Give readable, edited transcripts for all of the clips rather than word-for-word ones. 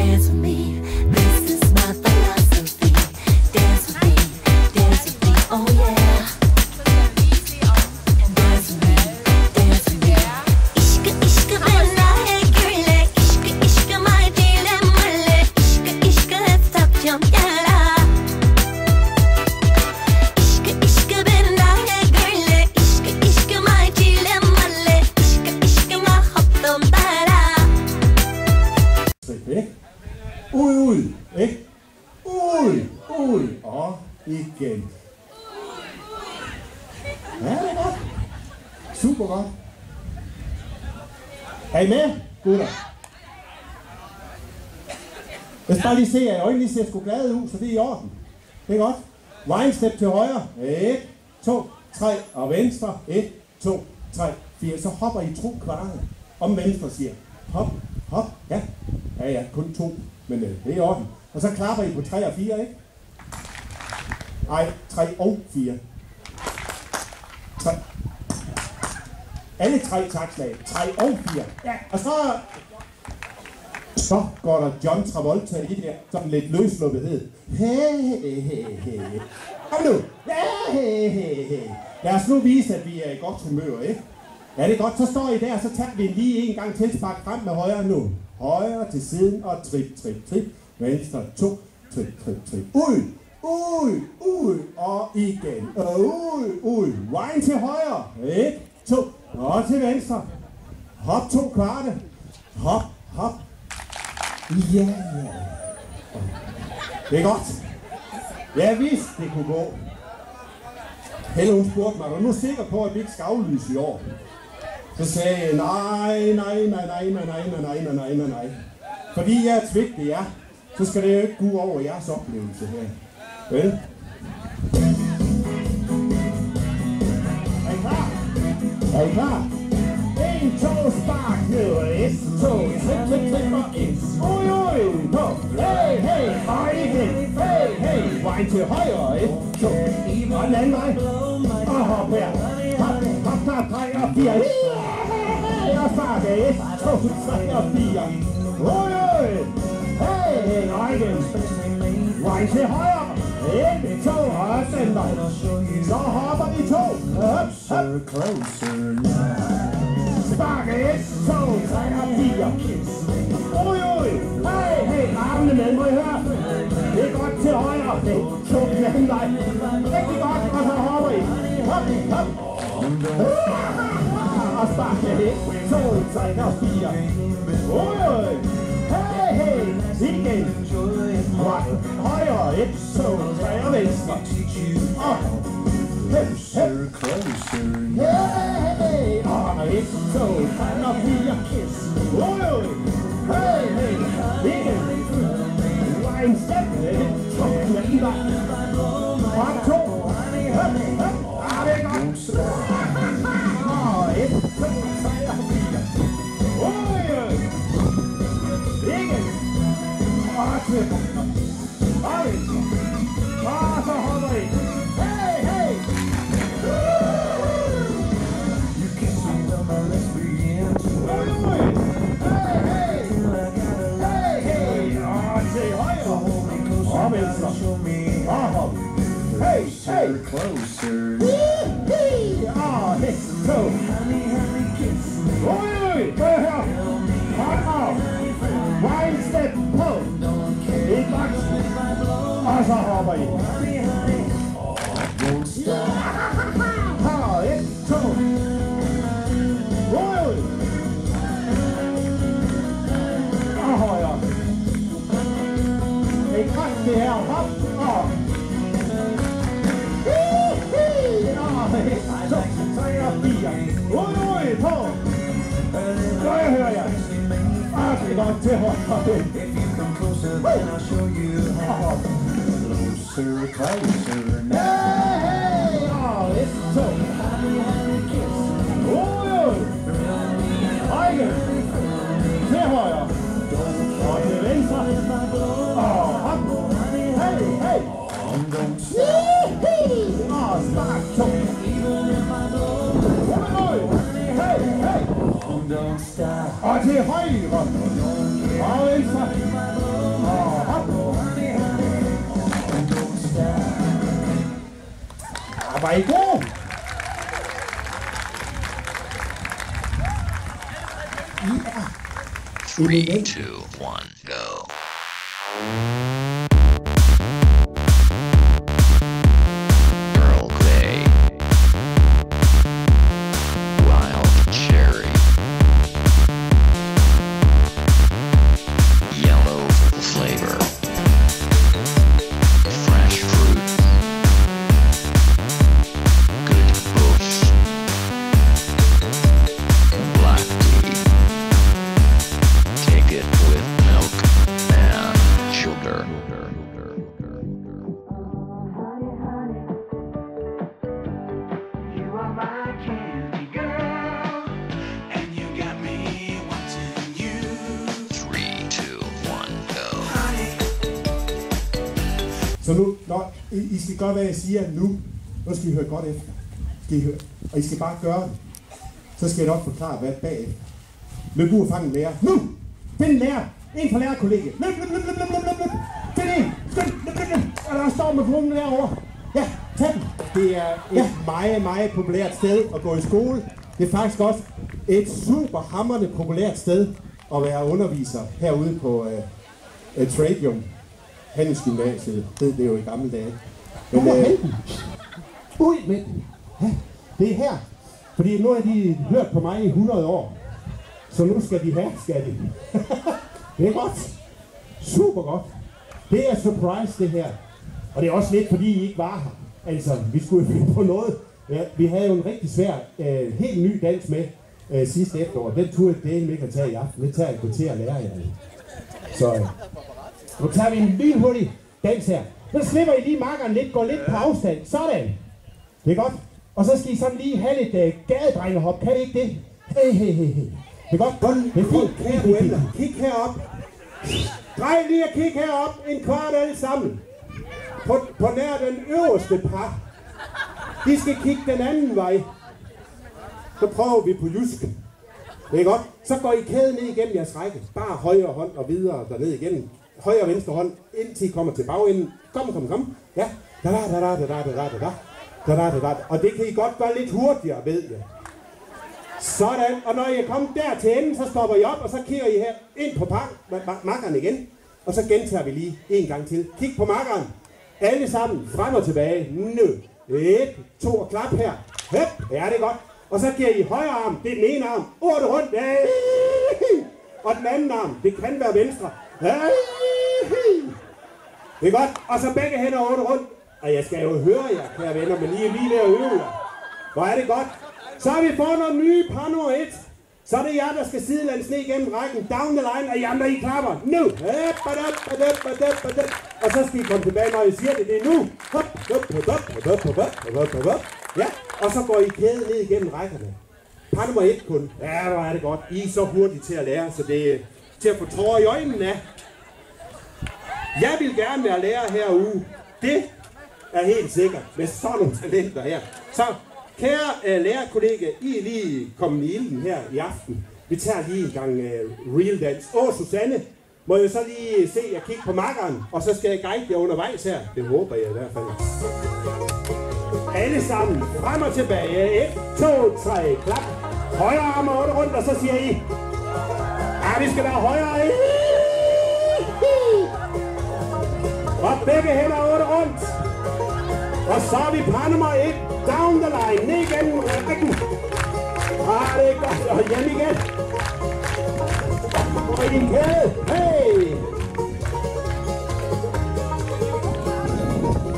dance with me. This is my philosophy. Dance with me, dance with me, oh yeah. Dance with me, dance with me. İşkı işkı bendaye gülle, işkı işkı may dilem malle, işkı işkı hep tapacağım yara. İşkı işkı bendaye gülle, işkı işkı may dilem malle, işkı işkı ma hoptum bara. Ud, ud, ikke? Ud, ud, og igen. Ja, det er godt. Super godt. Er I med, gutter? Jeg skal bare lige se, at jeg øjnene ser sgu glade ud, så det er i orden. Det er godt. Wine step til højre. 1, 2, 3 og venstre. 1, 2, 3, 4. Så hopper I 2 kvarter. Om venstre siger hop, hop, ja. Ja, ja, kun 2, men det er i orden. Og så klapper I på 3 og 4, ikke? Ej, 3 og 4. 3. Alle 3 takslag. 3 og 4. Ja, og så går der John Travolta i det der, sådan lidt løsluppethed. Kom nu. Lad os nu vise, at vi er i godt humør, ikke? Ja, det er godt. Så står I der, så tager vi lige en gang til. Spark frem med højre nu. Højre til siden og trip, trip, trip. Venstre 2, trip, trip, trip. Ud, ud, ud og igen. Ud, ud. Wine til højre. 1, 2 og til venstre. Hop 2 kvarte. Hop, hop. Ja, ja. Det er godt. Jeg vidste, det kunne gå. Helle, hun spurgte mig, er du nu sikker på, at vi ikke skal aflyse i år? Så sagde jeg, nej. Fordi jeg er svigtet jer, så skal det jo ikke gå over jeres oplevelse her. Vel? Er I klar? Er I klar? 1, 2, spark nu. 1, 2, trip og 1. Ui, på. Hey, og igen. Hey, vej til højre. 1, 2, og den anden vej. Og hop her. Hop, 3 og 4. Og start 1, 2, 3 og 4. Ui, hey, og igen. Vej til højre. 1, 2, og den vej. Så hopper vi 2. Hop. Spark 1, 2, 3 og 4. Ui, hey, armene med, må I høre? Det er godt til højre. Det er 2 den anden vej. Rigtig godt, og så hopper I. Hop. Og spark 1, 2, 3 og 4. Ui, hey, igen. Højre, 1, 2, 3 og venstre. Og hey, og 1, 2, 3 og 4. Ui, hey, igen. Wine step, 1, 2, den anden vej. Og 2. Hop. Det er godt. Og 1, 2, 3 og 4. Ui, igen. Og til. Og venstre. Og så hopper I. Hey. Og venstre. Og hop. Hey. Closer. Og 1, 2. Ui, hør her. Hold op. Wine step på. Et boks. Og så hopper I. Og 1, 2. Ui. Og højre. Det er godt det her. Hop. Og 1, 2, 3 og 4. Ui, på. Så jeg hører jer. Og det er godt til højre. Closer now. Hey, og 1, 2. Ui. Og igen. Til højre. Og til venstre. Og hop. Hey. Og spark 2. Don't stop. Og til højre. Og venstre. Var I gode? 3, 2, 1, go. Earl Grey, wild cherry, yellow flavor, fresh fruit, good bush, black tea. Take it with milk and sugar. You are my candy girl, and you got me wanting you. 3, 2, 1, go. Så nu, I skal gøre, hvad jeg siger nu. Nu skal I høre godt efter. Skal I høre? Og I skal bare gøre det. Så skal jeg nok forklare, hvad bagefter. Løb ud og fang en lærer. Nu! Find en lærer! En fra lærerkollegiet. Løb! Find en! Løb! Og der står med brugene derovre. Ja, tag den! Det er et meget, meget populært sted at gå i skole. Det er faktisk også et super hamrende populært sted at være underviser herude på Tradium. Handelsgymnasiet, det er jo i gamle dage. Men ud med den. Ja, det er her. Fordi nu har de hørt på mig i 100 år. Så nu skal de have, skal de. Det er godt. Super godt. Det er surprise, det her. Og det er også lidt, fordi I ikke var her. Altså, vi skulle jo finde på noget. Ja, vi havde jo en rigtig svær, helt ny dans med sidste efterår. Den turde jeg dele ikke at tage i aften. Det tager jeg gå til at lære jer. Så nu tager vi en lynhurtig dans her. Så slipper I lige markeren lidt, går lidt på afstand. Sådan. Det er godt. Og så skal I sådan lige have lidt gadedrengehop. Kan I ikke det? Hey. Det er godt. Det er fint. Kig herop. Drej lige og kig herop. En kvart alle sammen. På nær den øverste par. De skal kigge den anden vej. Så prøver vi på jysk. Det er godt. Så går I kæden ned igennem jeres række. Bare højre hånd og videre derned igennem. Højre og venstre hånd, indtil I kommer til bagenden. Kom. Ja. Da. Og det kan I godt gøre lidt hurtigere, ved jeg. Sådan. Og når I er kommet der til enden, så stopper I op, og så kigger I her ind på makkeren igen. Og så gentager vi lige en gang til. Kig på makkeren. Alle sammen frem og tilbage. Nu. 1, 2 og klap her. Høp. Ja, det er godt. Og så giver I højre arm. Det er den ene arm. 8 rundt. Og den anden arm. Det kan være venstre. Det er godt. Og så begge hænder 8 rundt. Og jeg skal jo høre jer, kære venner, men I er lige ved at øve jer. Hvor er det godt. Så har vi fået noget nye par nummer 1. Så er det jer, der skal sidelands ned igennem rækken. Down the line, og I andre, I klapper. Nu. Og så skal I komme tilbage, når I siger det. Det er nu. Ja, og så går I kæde ned igennem rækkerne. Par nummer 1 kun. Ja, hvor er det godt. I er så hurtige til at lære, så det er til at få tårer i øjnene af. Jeg vil gerne være lærer herude. Det er helt sikkert med sådan nogle talenter her. Så kære lærerkollega, I er lige kommet i ilden her i aften. Vi tager lige en gang real dance. Susanne, må jeg så lige se jer kigge på makkeren, og så skal jeg guide jer undervejs her. Det håber jeg i hvert fald. Alle sammen, frem og tilbage. 1, 2, 3, klap. Højre arm og 8 rundt, og så siger I. Ja, vi skal være højre. Og begge hænder 8 rundt. Og så er vi par nummer 1. Down the line. Ned igennem rækken. Det er godt. Og hjem igen. Og i din kæde. Hey.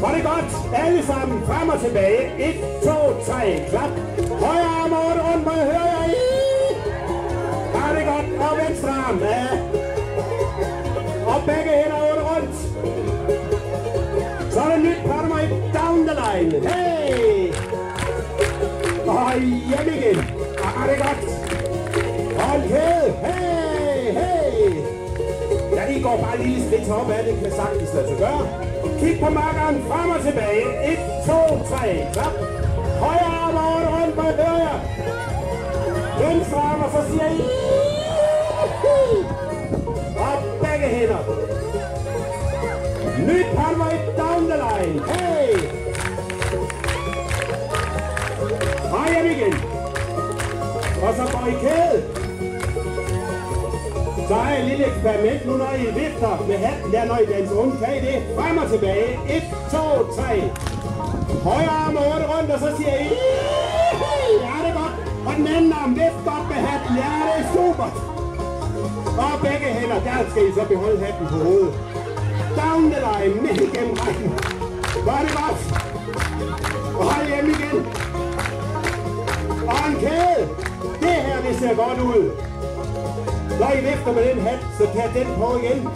Var det godt? Alle sammen frem og tilbage. 1, 2, 3. Klap. Højre arm og 8 rundt. Må jeg høre jer i? Det er godt. Og venstre arm. Ja. Og begge hænder 8 rundt. Så er det nyt par nummer 1. Down the line. Hey! Og hjem igen. Det er godt. Og en kæde. Hey! Ja, I går bare lige et skridt op af det. Kan sagtens lade sig gøre. Kig på makkeren. Frem og tilbage. 1, 2, 3. Klap. Højre arm og 8 rundt. Må jeg høre jer? Venstre arm, og så siger I. Og begge hænder. Nyt par nummer 1. Down the line. Hey! Og så går I kæde. Så er et lille eksperiment nu, når I vifter med hatten der, når I danser rundt. Kan I det? Frem og tilbage. 1, 2, 3. Højre arm og rundt rundt, og så siger I... Ja, det er godt. Og den anden arm, vift godt med hatten. Ja, det er super. Og begge hænder, der skal I så beholde hatten på hovedet. Down the line, ned igennem rækken. Gør det godt. Og hold hjem igen. Og en kæde. Det her, det ser godt ud. Når I vifter med den hat, så tag den på igen.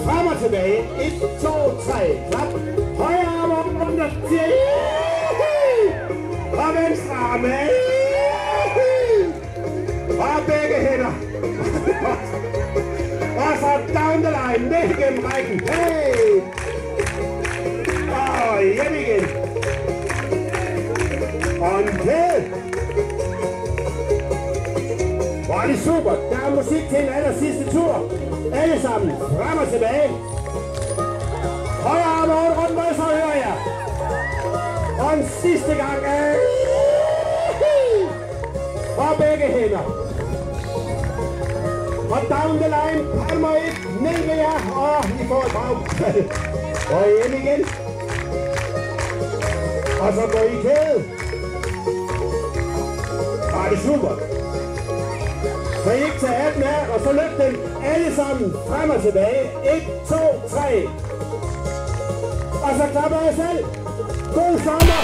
Frem og tilbage. 1, 2, 3. Klap. Højre arm op rundt og siger og venstre arm. Og begge hænder. Og så down the line. Ned igennem rækken. Hey! Og hjem igen. Og en kæde. Hvor er det super. Der er musik til en aller sidste tur. Alle sammen. Frem og tilbage. Højre arm rundt, hvor så hører jeg. Og en sidste gang. Og begge hænder. Og down the line. Palmer 1. Ned med jer. Og I får et bag. Og hjem igen. Og så går I i kæde. Og er det super. Så I ikke tager hatten af, og så løb den alle sammen frem og tilbage. 1, 2, 3. Og så klapper jeg selv. God sommer!